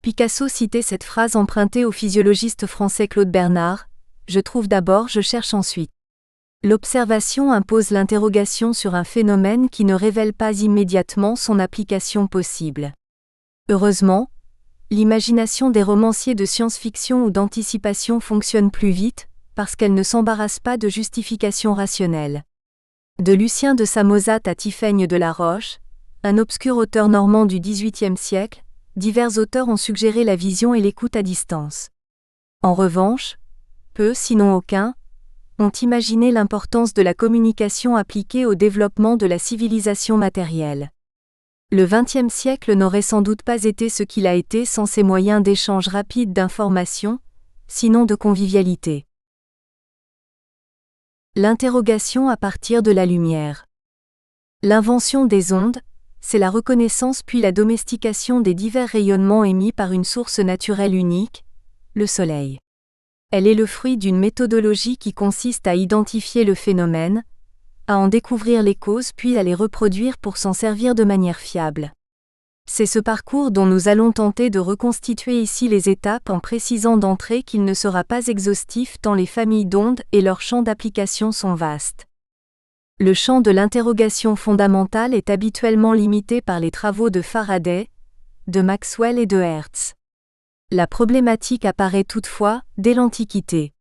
Picasso citait cette phrase empruntée au physiologiste français Claude Bernard, « Je trouve d'abord, je cherche ensuite ». L'observation impose l'interrogation sur un phénomène qui ne révèle pas immédiatement son application possible. Heureusement, l'imagination des romanciers de science-fiction ou d'anticipation fonctionne plus vite, parce qu'elle ne s'embarrasse pas de justifications rationnelles. De Lucien de Samosate à Tiphaine de la Roche, un obscur auteur normand du XVIIIe siècle, divers auteurs ont suggéré la vision et l'écoute à distance. En revanche, peu, sinon aucun, ont imaginé l'importance de la communication appliquée au développement de la civilisation matérielle. Le XXe siècle n'aurait sans doute pas été ce qu'il a été sans ces moyens d'échange rapide d'informations, sinon de convivialité. L'interrogation à partir de la lumière. L'invention des ondes, c'est la reconnaissance puis la domestication des divers rayonnements émis par une source naturelle unique, le Soleil. Elle est le fruit d'une méthodologie qui consiste à identifier le phénomène, à en découvrir les causes puis à les reproduire pour s'en servir de manière fiable. C'est ce parcours dont nous allons tenter de reconstituer ici les étapes en précisant d'entrée qu'il ne sera pas exhaustif tant les familles d'ondes et leur champ d'application sont vastes. Le champ de l'interrogation fondamentale est habituellement limité par les travaux de Faraday, de Maxwell et de Hertz. La problématique apparaît toutefois dès l'Antiquité.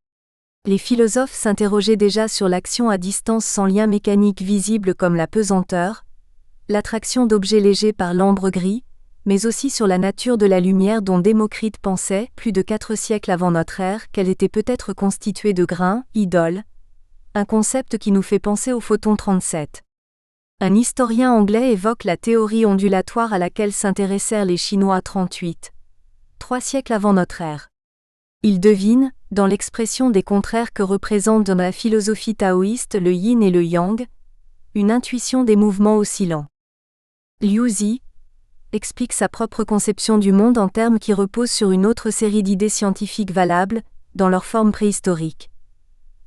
Les philosophes s'interrogeaient déjà sur l'action à distance sans lien mécanique visible comme la pesanteur, l'attraction d'objets légers par l'ambre gris, mais aussi sur la nature de la lumière dont Démocrite pensait, plus de 4 siècles avant notre ère, qu'elle était peut-être constituée de grains, idoles, un concept qui nous fait penser au photon 37. Un historien anglais évoque la théorie ondulatoire à laquelle s'intéressèrent les Chinois 38, 3 siècles avant notre ère. Il devine, dans l'expression des contraires que représentent dans la philosophie taoïste le yin et le yang, une intuition des mouvements oscillants. Liu Zi explique sa propre conception du monde en termes qui reposent sur une autre série d'idées scientifiques valables, dans leur forme préhistorique.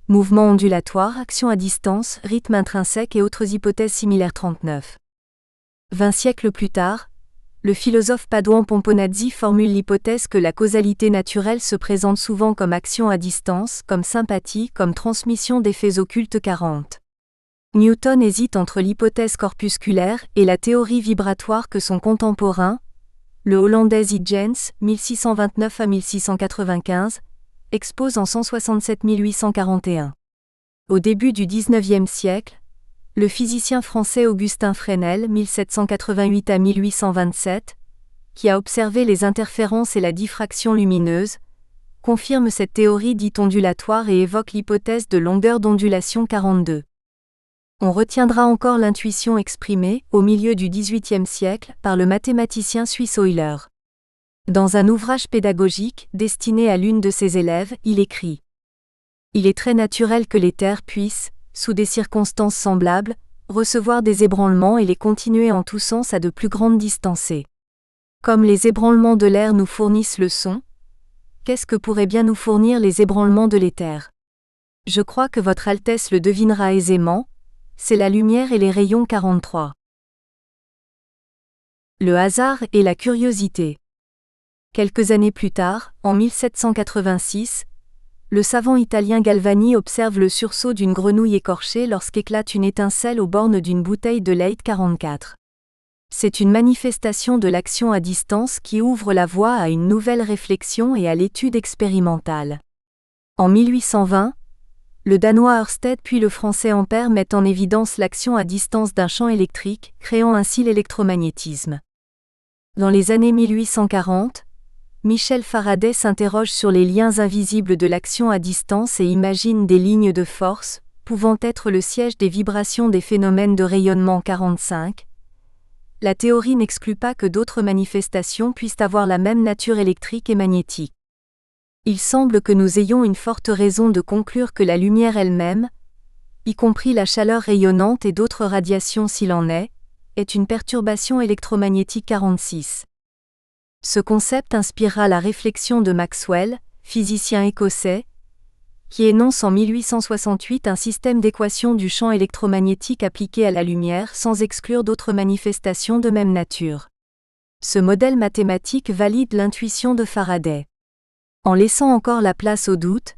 Mouvement ondulatoire, action à distance, rythme intrinsèque et autres hypothèses similaires 39. 20 siècles plus tard, le philosophe padoan Pomponazzi formule l'hypothèse que la causalité naturelle se présente souvent comme action à distance, comme sympathie, comme transmission d'effets occultes 40. Newton hésite entre l'hypothèse corpusculaire et la théorie vibratoire que son contemporain, le Hollandais Huygens, 1629 à 1695, expose en 167-1841. Au début du XIXe siècle, le physicien français Augustin Fresnel, 1788 à 1827, qui a observé les interférences et la diffraction lumineuse, confirme cette théorie dite ondulatoire et évoque l'hypothèse de longueur d'ondulation 42. On retiendra encore l'intuition exprimée, au milieu du XVIIIe siècle, par le mathématicien suisse Euler. Dans un ouvrage pédagogique, destiné à l'une de ses élèves, il écrit « Il est très naturel que les terres puissent, sous des circonstances semblables, recevoir des ébranlements et les continuer en tous sens à de plus grandes distances. Comme les ébranlements de l'air nous fournissent le son, qu'est-ce que pourraient bien nous fournir les ébranlements de l'éther? Je crois que votre Altesse le devinera aisément, c'est la lumière et les rayons 43. Le hasard et la curiosité. Quelques années plus tard, en 1786, le savant italien Galvani observe le sursaut d'une grenouille écorchée lorsqu'éclate une étincelle aux bornes d'une bouteille de Leyde 44. C'est une manifestation de l'action à distance qui ouvre la voie à une nouvelle réflexion et à l'étude expérimentale. En 1820, le Danois Ørsted puis le Français Ampère mettent en évidence l'action à distance d'un champ électrique, créant ainsi l'électromagnétisme. Dans les années 1840, Michel Faraday s'interroge sur les liens invisibles de l'action à distance et imagine des lignes de force, pouvant être le siège des vibrations des phénomènes de rayonnement 45. La théorie n'exclut pas que d'autres manifestations puissent avoir la même nature électrique et magnétique. Il semble que nous ayons une forte raison de conclure que la lumière elle-même, y compris la chaleur rayonnante et d'autres radiations s'il en est une perturbation électromagnétique 46. Ce concept inspirera la réflexion de Maxwell, physicien écossais, qui énonce en 1868 un système d'équations du champ électromagnétique appliqué à la lumière sans exclure d'autres manifestations de même nature. Ce modèle mathématique valide l'intuition de Faraday. En laissant encore la place au doute,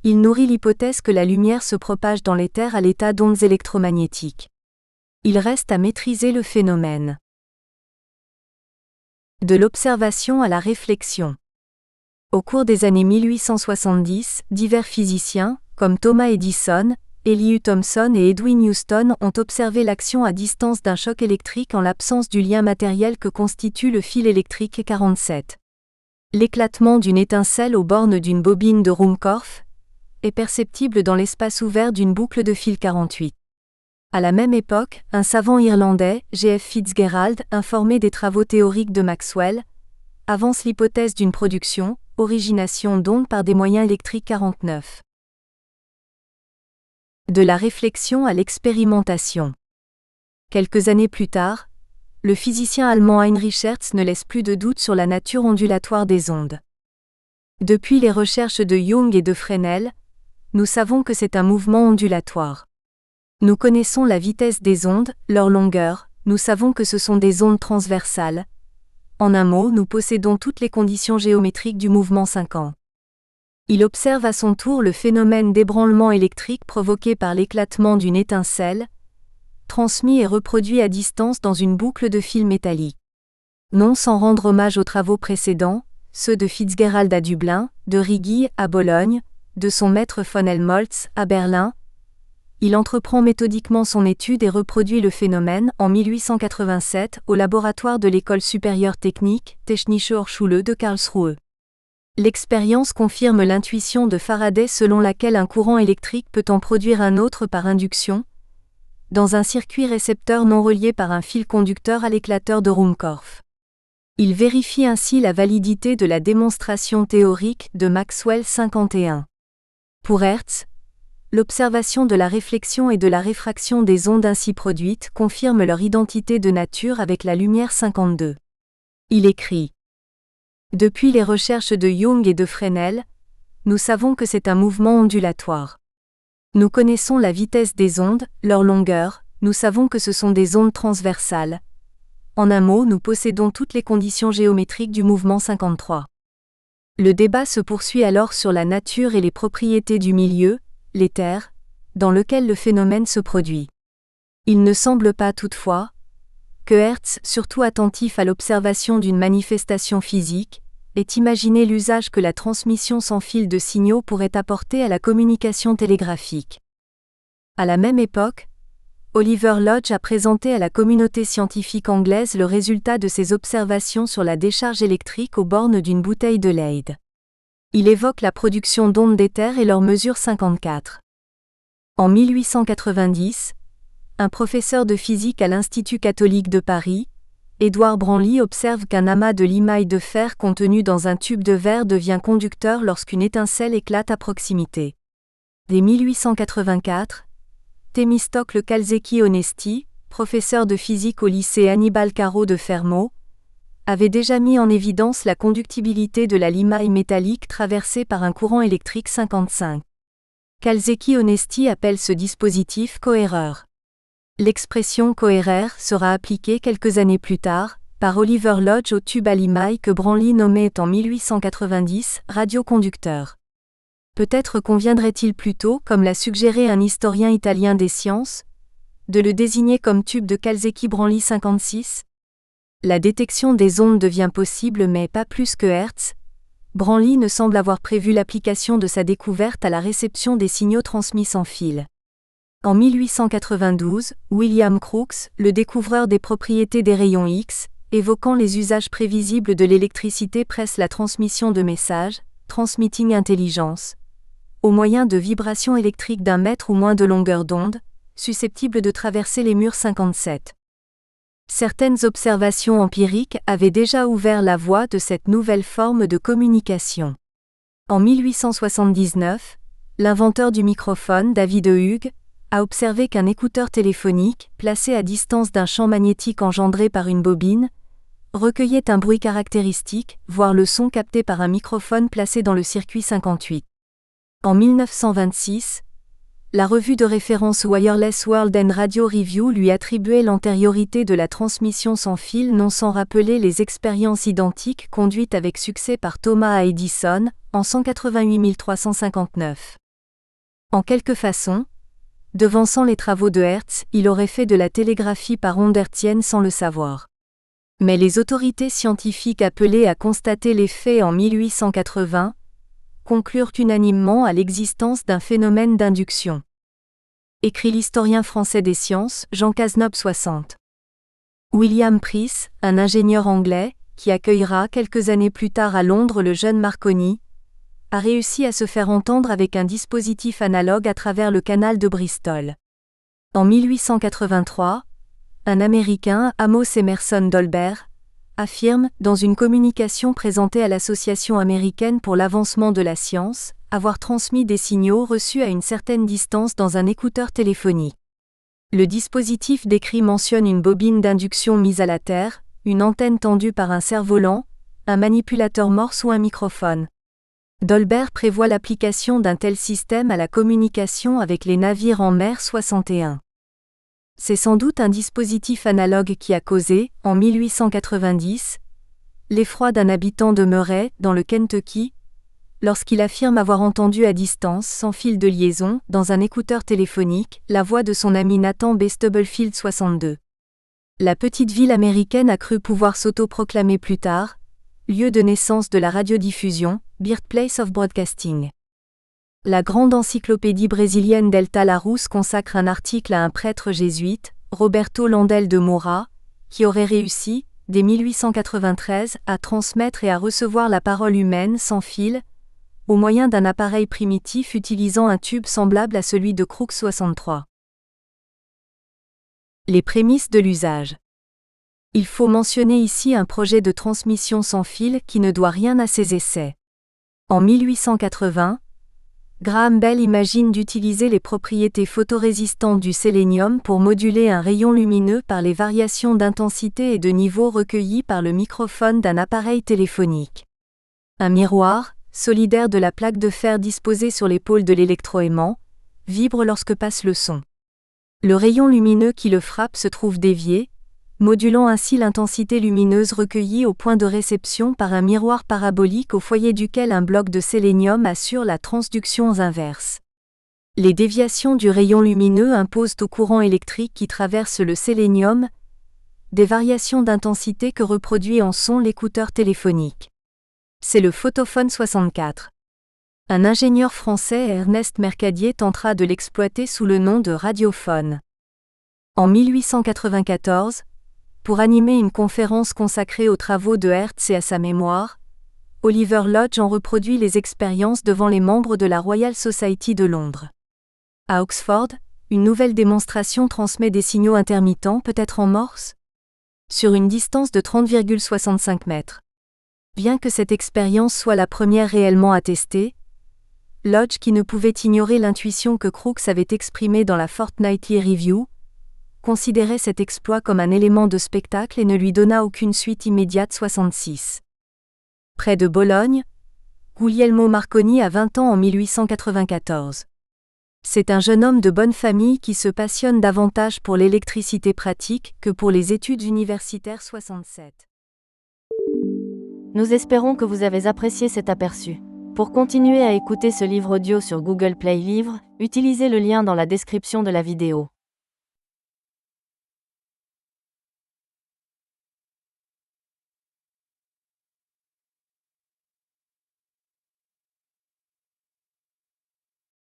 il nourrit l'hypothèse que la lumière se propage dans l'éther à l'état d'ondes électromagnétiques. Il reste à maîtriser le phénomène. De l'observation à la réflexion. Au cours des années 1870, divers physiciens, comme Thomas Edison, Elihu Thomson et Edwin Houston ont observé l'action à distance d'un choc électrique en l'absence du lien matériel que constitue le fil électrique 47. L'éclatement d'une étincelle aux bornes d'une bobine de Ruhmkorff est perceptible dans l'espace ouvert d'une boucle de fil 48. À la même époque, un savant irlandais, G. F. Fitzgerald, informé des travaux théoriques de Maxwell, avance l'hypothèse d'une production, origination d'ondes par des moyens électriques 49. De la réflexion à l'expérimentation. Quelques années plus tard, le physicien allemand Heinrich Hertz ne laisse plus de doute sur la nature ondulatoire des ondes. Depuis les recherches de Young et de Fresnel, nous savons que c'est un mouvement ondulatoire. Nous connaissons la vitesse des ondes, leur longueur, nous savons que ce sont des ondes transversales. En un mot, nous possédons toutes les conditions géométriques du mouvement 5 ans. Il observe à son tour le phénomène d'ébranlement électrique provoqué par l'éclatement d'une étincelle, transmis et reproduit à distance dans une boucle de fil métallique. Non sans rendre hommage aux travaux précédents, ceux de Fitzgerald à Dublin, de Righi à Bologne, de son maître von Helmholtz à Berlin, il entreprend méthodiquement son étude et reproduit le phénomène en 1887 au laboratoire de l'École supérieure technique, Technische Hochschule de Karlsruhe. L'expérience confirme l'intuition de Faraday selon laquelle un courant électrique peut en produire un autre par induction, dans un circuit récepteur non relié par un fil conducteur à l'éclateur de Ruhmkorff. Il vérifie ainsi la validité de la démonstration théorique de Maxwell 51. Pour Hertz, l'observation de la réflexion et de la réfraction des ondes ainsi produites confirme leur identité de nature avec la lumière 52. Il écrit : depuis les recherches de Young et de Fresnel, nous savons que c'est un mouvement ondulatoire. Nous connaissons la vitesse des ondes, leur longueur, nous savons que ce sont des ondes transversales. En un mot, nous possédons toutes les conditions géométriques du mouvement 53. Le débat se poursuit alors sur la nature et les propriétés du milieu, l'éther, dans lequel le phénomène se produit. Il ne semble pas toutefois que Hertz, surtout attentif à l'observation d'une manifestation physique, ait imaginé l'usage que la transmission sans fil de signaux pourrait apporter à la communication télégraphique. À la même époque, Oliver Lodge a présenté à la communauté scientifique anglaise le résultat de ses observations sur la décharge électrique aux bornes d'une bouteille de Leyde. Il évoque la production d'ondes d'éther et leur mesure 54. En 1890, un professeur de physique à l'Institut catholique de Paris, Édouard Branly, observe qu'un amas de limaille de fer contenu dans un tube de verre devient conducteur lorsqu'une étincelle éclate à proximité. Dès 1884, Thémistocle Calzecchi-Onesti, professeur de physique au lycée Annibal Caro de Fermo, avait déjà mis en évidence la conductibilité de la limaille métallique traversée par un courant électrique 55. Calzecchi-Onesti appelle ce dispositif cohéreur. L'expression cohérer sera appliquée quelques années plus tard, par Oliver Lodge au tube à limaille que Branly nommait en 1890 radioconducteur. Peut-être conviendrait-il plutôt, comme l'a suggéré un historien italien des sciences, de le désigner comme tube de Calzecchi-Branly 56 ? La détection des ondes devient possible mais pas plus que Hertz. Branly ne semble avoir prévu l'application de sa découverte à la réception des signaux transmis sans fil. En 1892, William Crookes, le découvreur des propriétés des rayons X, évoquant les usages prévisibles de l'électricité, presse la transmission de messages, transmitting intelligence, au moyen de vibrations électriques d'1 mètre ou moins de longueur d'onde, susceptibles de traverser les murs 57. Certaines observations empiriques avaient déjà ouvert la voie de cette nouvelle forme de communication. En 1879, l'inventeur du microphone, David Hughes, a observé qu'un écouteur téléphonique, placé à distance d'un champ magnétique engendré par une bobine, recueillait un bruit caractéristique, voire le son capté par un microphone placé dans le circuit 58. En 1926, la revue de référence Wireless World and Radio Review lui attribuait l'antériorité de la transmission sans fil, non sans rappeler les expériences identiques conduites avec succès par Thomas Edison, en 188 359. En quelque façon, devançant les travaux de Hertz, il aurait fait de la télégraphie par onde hertzienne sans le savoir. Mais les autorités scientifiques appelées à constater les faits en 1880 conclurent unanimement à l'existence d'un phénomène d'induction. Écrit l'historien français des sciences, Jean Cazeneuve 60. William Preece, un ingénieur anglais, qui accueillera quelques années plus tard à Londres le jeune Marconi, a réussi à se faire entendre avec un dispositif analogue à travers le canal de Bristol. En 1883, un Américain, Amos Emerson Dolbear, affirme, dans une communication présentée à l'Association américaine pour l'avancement de la science, avoir transmis des signaux reçus à une certaine distance dans un écouteur téléphonique. Le dispositif décrit mentionne une bobine d'induction mise à la terre, une antenne tendue par un cerf-volant, un manipulateur Morse ou un microphone. Dolbear prévoit l'application d'un tel système à la communication avec les navires en mer 61. C'est sans doute un dispositif analogue qui a causé, en 1890, l'effroi d'un habitant de Murray, dans le Kentucky, lorsqu'il affirme avoir entendu à distance, sans fil de liaison, dans un écouteur téléphonique, la voix de son ami Nathan B. Stubblefield 62. La petite ville américaine a cru pouvoir s'auto-proclamer plus tard lieu de naissance de la radiodiffusion, Birthplace of Broadcasting. La grande encyclopédie brésilienne Delta Larousse consacre un article à un prêtre jésuite, Roberto Landel de Moura, qui aurait réussi, dès 1893, à transmettre et à recevoir la parole humaine sans fil, au moyen d'un appareil primitif utilisant un tube semblable à celui de Crookes 63. Les prémices de l'usage. Il faut mentionner ici un projet de transmission sans fil qui ne doit rien à ses essais. En 1880, Graham Bell imagine d'utiliser les propriétés photorésistantes du sélénium pour moduler un rayon lumineux par les variations d'intensité et de niveau recueillies par le microphone d'un appareil téléphonique. Un miroir, solidaire de la plaque de fer disposée sur l'épaule de l'électroaimant, vibre lorsque passe le son. Le rayon lumineux qui le frappe se trouve dévié, modulant ainsi l'intensité lumineuse recueillie au point de réception par un miroir parabolique au foyer duquel un bloc de sélénium assure la transduction inverse. Les déviations du rayon lumineux imposent au courant électrique qui traverse le sélénium des variations d'intensité que reproduit en son l'écouteur téléphonique. C'est le photophone 64. Un ingénieur français, Ernest Mercadier, tentera de l'exploiter sous le nom de radiophone. En 1894, pour animer une conférence consacrée aux travaux de Hertz et à sa mémoire, Oliver Lodge en reproduit les expériences devant les membres de la Royal Society de Londres. À Oxford, une nouvelle démonstration transmet des signaux intermittents, peut-être en morse, sur une distance de 30,65 mètres. Bien que cette expérience soit la première réellement attestée, Lodge, qui ne pouvait ignorer l'intuition que Crookes avait exprimée dans la Fortnightly Review, considérait cet exploit comme un élément de spectacle et ne lui donna aucune suite immédiate. 66. Près de Bologne, Guglielmo Marconi a 20 ans en 1894. C'est un jeune homme de bonne famille qui se passionne davantage pour l'électricité pratique que pour les études universitaires. 67. Nous espérons que vous avez apprécié cet aperçu. Pour continuer à écouter ce livre audio sur Google Play Livres, utilisez le lien dans la description de la vidéo.